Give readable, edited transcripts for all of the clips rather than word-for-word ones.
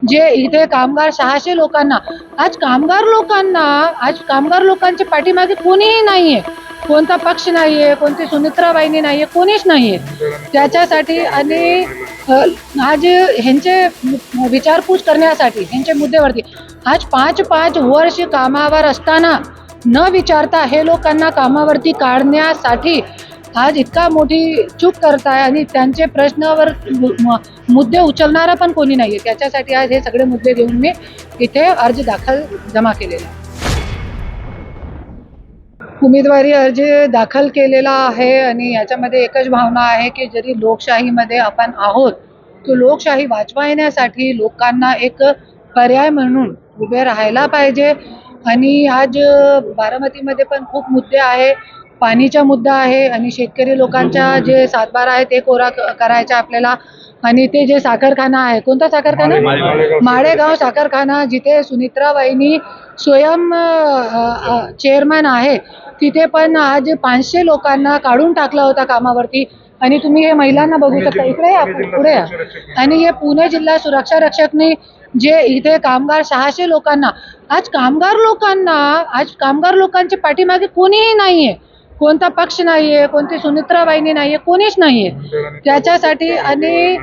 जे इथे कामगार 600 लोकांना आज कामगार लोकांच्या पाठीमागे कोणीही नाहीये, कोणता पक्ष नाहीये, कोणती सुनित्रा वहिनी नाहीये, कोणीच नाहीये त्याच्यासाठी. आणि आज ह्यांचे विचारपूस करण्यासाठी ह्यांच्या मुद्द्यावरती आज 5 वर्ष कामावर असताना न विचारता हे लोकांना कामावरती काढण्यासाठी आज इतका मोठी चूक करताय आणि त्यांचे प्रश्नावर मुद्दे उचलणारा पण कोणी नाहीये. त्याच्यासाठी आज हे सगळे मुद्दे घेऊन मी इथे अर्ज दाखल जमा केलेला, उमेदवारी अर्ज दाखल केलेला आहे. आणि याच्यामध्ये एकच भावना आहे की जरी लोकशाहीमध्ये आपण आहोत तो लोकशाही वाचवण्यासाठी लोकांना एक पर्याय म्हणून उभे राहायला पाहिजे. आणि आज बारामतीमध्ये पण खूप मुद्दे आहे, पाणीचा मुद्दा आहे आणि शेतकरी लोकांच्या जे सातबारा आहे ते कोरा करायचा आपल्याला. आणि ते जे साखरखाना आहे, कोणता साखरखाना, माळेगाव साखरखाना, जिथे सुनित्रा वहिनी स्वयं चेअरमॅन आहे, तिथे पण आज 500 लोकांना काढून टाकला होता कामावरती. आणि तुम्ही हे महिलांना बघू शकता, इकडे या, पुढे या. आणि हे पुणे जिल्हा सुरक्षा रक्षकने जे इथे कामगार 600 लोकांना आज कामगार लोकांच्या पाठीमागे कोणीही नाहीये, कोणता पक्ष नाहीये, कोणती सुनित्रा वहिनी नाहीये, कोणीच नाहीये त्याच्यासाठी. आणि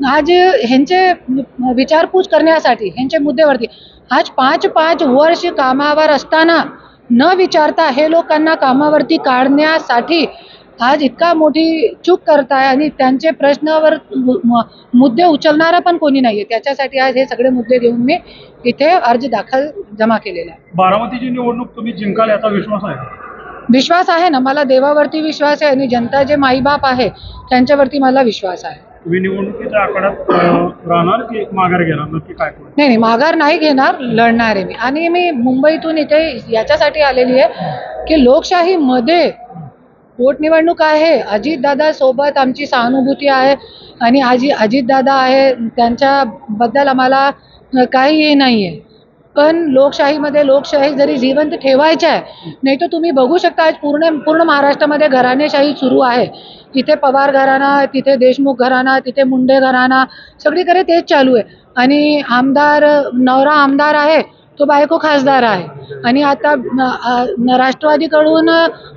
आज ह्यांचे विचारपूस करण्यासाठी ह्यांच्या मुद्द्यावरती आज 5 वर्ष कामावर असताना न विचारता हे लोकांना कामावरती काढण्यासाठी आज इतका मोठी चूक करताय आणि त्यांचे प्रश्नावर मुद्दे उचलणारा पण कोणी नाहीये. त्याच्यासाठी आज हे सगळे मुद्दे घेऊन मी इथे अर्ज दाखल जमा केलेला आहे. बारामतीची निवडणूक तुम्ही जिंकाल याचा विश्वास आहे? विश्वास आहे ना, मला देवावरती विश्वास आहे आणि जनता जे माईबाप आहे त्यांच्यावरती मला विश्वास आहे. तुम्ही निवडणुकीच्या आखाड्यात राहणार की माघार घेणार, नक्की काय? नाही, माघार नाही घेणार, लढणार आहे मी. आणि मी मुंबईतून इथे याच्यासाठी आलेली आहे की लोकशाहीमध्ये पोटनिवडणूक आहे, अजितदादा सोबत आमची सहानुभूती आहे आणि अजितदादा आहे, त्यांच्याबद्दल आम्हाला काही नाही आहे. पण लोकशाहीमध्ये लोकशाही जरी जिवंत ठेवायची आहे, नाही तर तुम्ही बघू शकता आज पूर्ण महाराष्ट्रामध्ये घराणेशाही सुरू आहे. तिथे पवार घराणा, तिथे देशमुख घराणा, तिथे मुंडे घराणा, सगळीकडे तेच चालू आहे. आणि नवरा आमदार आहे तो बायको खासदार आहे. आणि आता राष्ट्रवादीकडून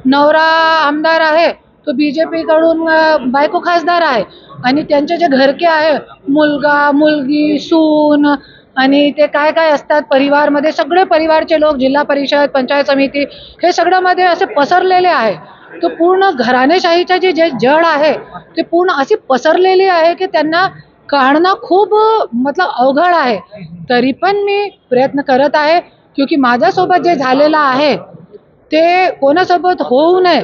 नवरा आमदार आहे तो BJP कडून बायको खासदार आहे. आणि त्यांचे जे घरके आहे, मुलगा मुलगी सून आणि ते काय काय असतात परिवारमध्ये, सगळे परिवारचे लोक, जिल्हा परिषद, पंचायत समिती, हे सगळं मध्ये असे पसरलेले आहे. तो पूर्ण घराणेशाहीचे जे जड आहे ते पूर्ण अशी पसरलेली आहे की त्यांना काढणं खूप अवघड आहे. तरी पण मी प्रयत्न करत आहे, क्योंकि माझ्यासोबत जे झालेलं आहे ते कोणासोबत होऊ नये.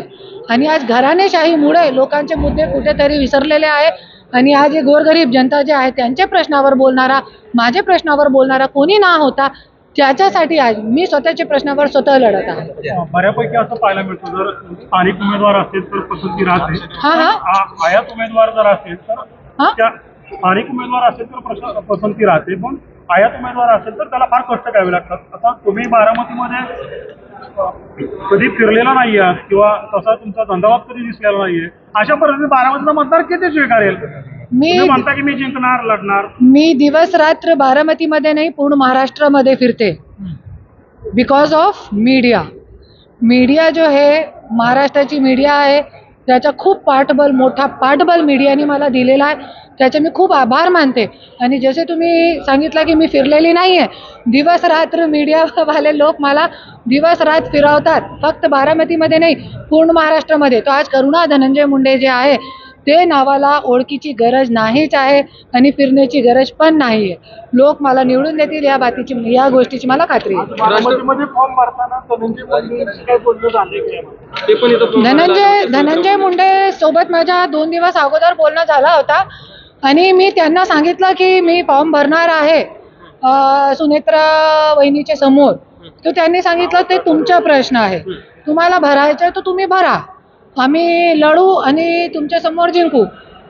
आणि आज घराणेशाहीमुळे लोकांचे मुद्दे कुठेतरी विसरलेले आहे. आणि आज हे गोरगरीब जनता जे आहे त्यांच्या प्रश्नावर बोलणारा, माझ्या प्रश्नावर बोलणारा कोणी ना होता, त्याच्यासाठी आज मी स्वतःच्या प्रश्नावर स्वतः लढत आहे. बऱ्यापैकी असं पाहायला मिळतं, जर स्थानिक उमेदवार असेल तर पसंती राहते, आयात उमेदवार जर असेल तर स्थानिक उमेदवार असेल तर पसंती राहते, पण आयात उमेदवार असेल तर त्याला फार कष्ट घ्यावे लागतात. आता तुम्ही बारामतीमध्ये कधी फिरलेला नाही आहात किंवा तसा तुमचा धंदावाद कधी दिसलेला नाहीये, अशा परिस्थितीत बारामतीचा मतदार किती स्वीकारेल? मी म्हणता की मी जिंकणार, लढणार. मी दिवस रात्र बारामतीमध्ये नाही, पूर्ण महाराष्ट्रामध्ये फिरते. बिकॉज ऑफ मीडिया जो है, महाराष्ट्राची मीडिया आहे, त्याचा खूप मोठा पाठबल मीडियाने मला दिलेला आहे, त्याचे मी खूप आभार मानते. आणि जसे तुम्ही सांगितलं की मी फिरलेली नाही आहे, दिवस रात्र मीडियावाले लोक मला दिवस रात फिरवतात, फक्त बारामतीमध्ये नाही पूर्ण महाराष्ट्रामध्ये. तो आज करुणा धनंजय मुंडे जे आहे ते नावाला ओळखीची गरज नाहीच आहे आणि फिरण्याची गरज पण नाही आहे. लोक मला निवडून देतील या गोष्टीची मला खात्री आहे. धनंजय मुंडे सोबत माझ्या 2 दिवस अगोदर बोलणं झाला होता आणि मी त्यांना सांगितलं की मी फॉर्म भरणार आहे सुनेत्रा वहिनीच्या समोर. तर त्यांनी सांगितलं ते तुमचा प्रश्न आहे, तुम्हाला भरायचं तर तुम्ही भरा, आम्ही लढू आणि तुमच्या समोर जिंकू.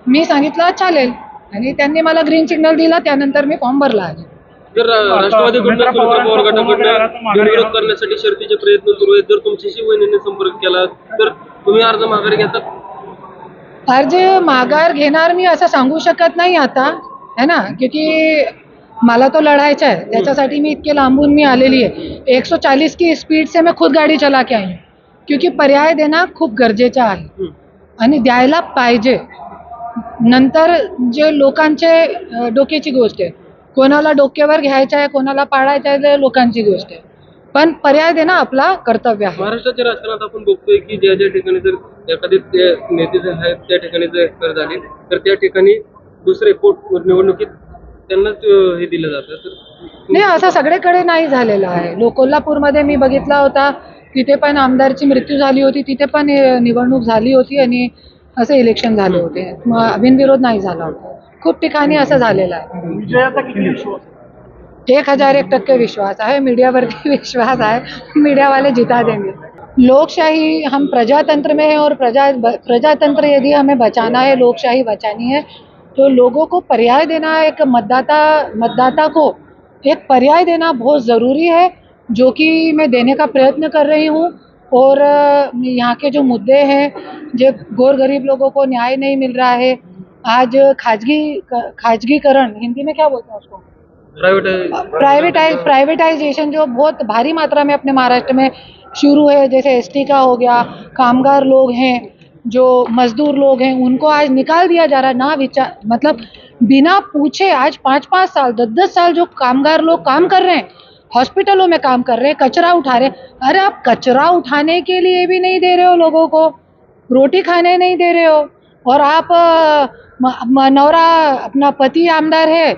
मी सांगितलं चालेल आणि त्यांनी मला ग्रीन सिग्नल दिला, त्यानंतर मी फॉर्म भरला आहे. जर राष्ट्रवादीकडून पवार गटाकडून बिनविरोध करण्यासाठी शर्तीचे प्रयत्न सुरू आहेत, जर तुमच्याशी वहिनीने संपर्क केला तर तुम्ही अर्ज माघारी घेतात? अर्ज माघार घेणार मी असं सांगू शकत नाही आता, है ना, क्योंकि मला तो लढायचा आहे, त्याच्यासाठी मी इतके लांबून मी आलेली आहे. 140 की स्पीड से मैं खुद गाडी चला के आई हूँ, क्योंकि पर्याय देणं खूप गरजेचं आहे आणि द्यायला पाहिजे. नंतर जे लोकांचे डोक्याची गोष्ट आहे, कोणाला डोक्यावर घ्यायचं आहे, कोणाला पाडायचं आहे, ते लोकांची गोष्ट आहे, पण पर्याय देणं आपला कर्तव्य आहे. महाराष्ट्राच्या राजकारणात आपण बघतोय की ज्या ज्या ठिकाणी जर एखादे नेते जे आहेत त्या ठिकाणी जर एक्सपायर झाले तर त्या ठिकाणी दुसरे पोट निवडणुकीत त्यांनाच हे दिलं जातं. तर नाही, असं सगळीकडे नाही झालेलं आहे. कोल्हापूरमध्ये मी बघितला होता, तिथे पण आमदारची मृत्यू झाली होती, तिथे पण निवडणूक झाली होती आणि असं इलेक्शन झाले होते, बिनविरोध नाही झाला होता. खूप ठिकाणी असं झालेलं आहे. विजयाचा किती विश्वास? 1001% विश्वास है, मीडिया पर भी विश्वास है, मीडिया वाले जिता देंगे. लोकशाही, हम प्रजातंत्र में है और प्रजातंत्र यदि हमें बचाना है, लोकशाही बचानी है, तो लोगों को पर्याय देना, एक मतदाता को एक पर्याय देना बहुत ज़रूरी है, जो कि मैं देने का प्रयत्न कर रही हूँ. और यहाँ के जो मुद्दे हैं, जो गोर गरीब लोगों को न्याय नहीं मिल रहा है, आज खाजगीकरण, हिंदी में क्या बोलते हैं उसको, प्राइवेटाइजेशन जो बहुत भारी मात्रा में अपने महाराष्ट्र में शुरू है, जैसे एसटी का हो गया, कामगार लोग हैं, जो मजदूर लोग हैं, उनको आज निकाल दिया जा रहा है ना विचार, मतलब बिना पूछे. आज 5-5 साल 10-10 साल जो कामगार लोग काम कर रहे हैं, हॉस्पिटलों में काम कर रहे हैं, कचरा उठा रहे हैं. अरे आप कचरा उठाने के लिए भी नहीं दे रहे हो लोगों को, रोटी खाने नहीं दे रहे हो, और आप नौरा अपना पति आमदार है,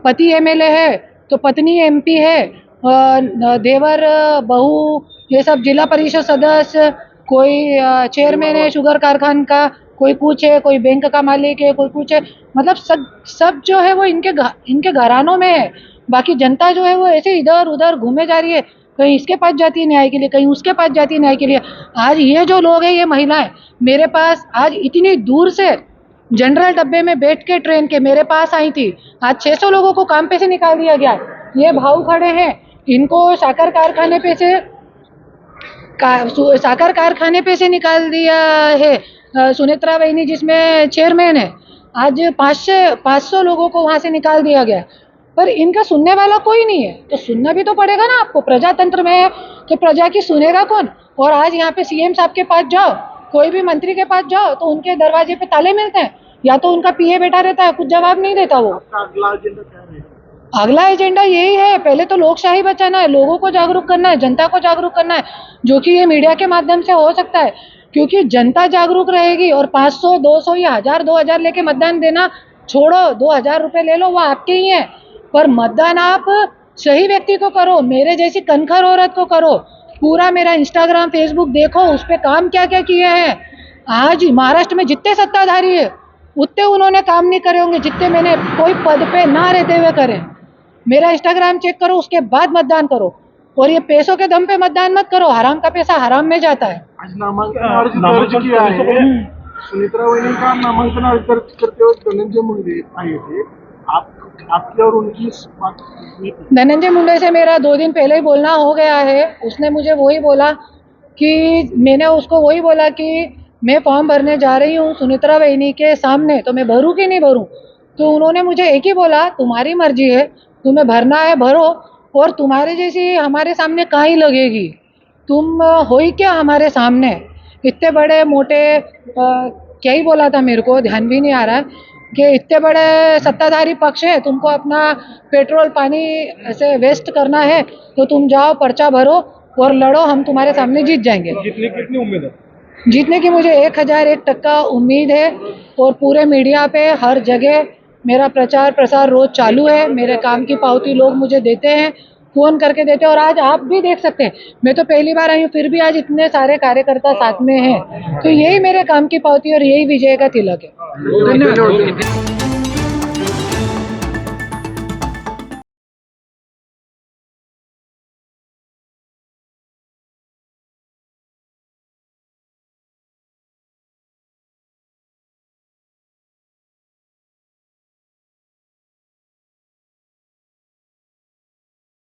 पति एमएलए है, तो पत्नी एमपी है, देवर बहू ये सब जिला परिषद सदस्य, कोई चेयरमैन है शुगर कारखान का, कोई कुछ है, कोई बैंक का मालिक है, कोई कुछ है. मतलब सब जो है वो इनके घरानों में है. बाकी जनता जो है वो ऐसे इधर उधर घूमे जा रही है, कहीं इसके पास जाती है न्याय के लिए, कहीं उसके पास जाती है न्याय के लिए. आज ये जो लोग हैं, ये महिलाएं मेरे पास आज इतनी दूर से जनरल डब्बे में बैठ के ट्रेन के मेरे पास आई थी. आज 600 लोगों को काम पे से निकाल दिया गया. ये भाऊ खड़े हैं, इनको साकर कारखाने पे से निकाल दिया है. सुनेत्रा बहनी जिसमें चेयरमैन है, आज 500 लोगों को वहाँ से निकाल दिया गया. पर इनका सुनने वाला कोई नहीं है, तो सुनना भी तो पड़ेगा ना आपको. प्रजातंत्र में है तो प्रजा की सुनेगा कौन. और आज यहाँ पे सीएम साहब के पास जाओ, कोई भी मंत्री के पास जाओ, तो उनके दरवाजे पे ताले मिलते हैं, या तो उनका पीए बैठा रहता है, कुछ जवाब नहीं देता वो. अगला एजेंडा यही है, पहले तो लोकशाही बचाना है, लोगों को जागरूक करना है, जनता को जागरूक करना है, जो कि ये मीडिया के माध्यम से हो सकता है. क्योंकि जनता जागरूक रहेगी और 500, 200 या 1000, 2000 लेके मतदान देना छोड़ो, 2000 रुपये ले लो, वो आपके ही हैं, पर मतदान आप सही व्यक्ति को करो, मेरे जैसी कनखर औरत को करो. पूरा मेरा इंस्टाग्राम फेसबुक देखो, उस पर काम क्या क्या किए हैं. आज महाराष्ट्र में जितने सत्ताधारी है उतने उन्होंने काम नहीं करे होंगे जितने मैंने कोई पद पे ना रहते हुए करे. मेरा इंस्टाग्राम चेक करो, उसके बाद मतदान करो. और ये पैसों के दम पे मतदान मत करो, हराम का पैसा हराम में जाता है. आज नामांकन किया है, सुनेत्रा वहिनी का नामांकन अर्ज करते हुए धनंजय मुंडे आए थे. आपकी और उनकी बात हुई थी? धनंजय मुंडे से मेरा 2 दिन पहले ही बोलना हो गया है. उसने मुझे वही बोला कि मैंने उसको वही बोला कि मैं फॉर्म भरने जा रही हूँ सुनेत्रा वहिनी के सामने, तो मैं भरूँ कि नहीं भरूँ. तो उन्होंने मुझे एक ही बोला, तुम्हारी मर्जी है, तुम्हें भरना है भरो, और तुम्हारे जैसी हमारे सामने काहे लगेगी, तुम हो ही क्या हमारे सामने. इतने बड़े मोटे क्या ही बोला था, मेरे को ध्यान भी नहीं आ रहा कि इतने बड़े सत्ताधारी पक्ष है, तुमको अपना पेट्रोल पानी ऐसे वेस्ट करना है, तो तुम जाओ पर्चा भरो और लड़ो, हम तुम्हारे सामने जीत जाएंगे. जितने कितनी उम्मीद है? जीतने की मुझे 1001% उम्मीद है. और पूरे मीडिया पे हर जगह मेरा प्रचार प्रसार रोज चालू है. मेरे काम की पावती लोग मुझे देते हैं, फोन करके देते हैं. और आज आप भी देख सकते हैं, मैं तो पहली बार आई हूँ, फिर भी आज इतने सारे कार्यकर्ता साथ में हैं. तो यही मेरे काम की पावती और यही विजय का तिलक है. धन्यवाद.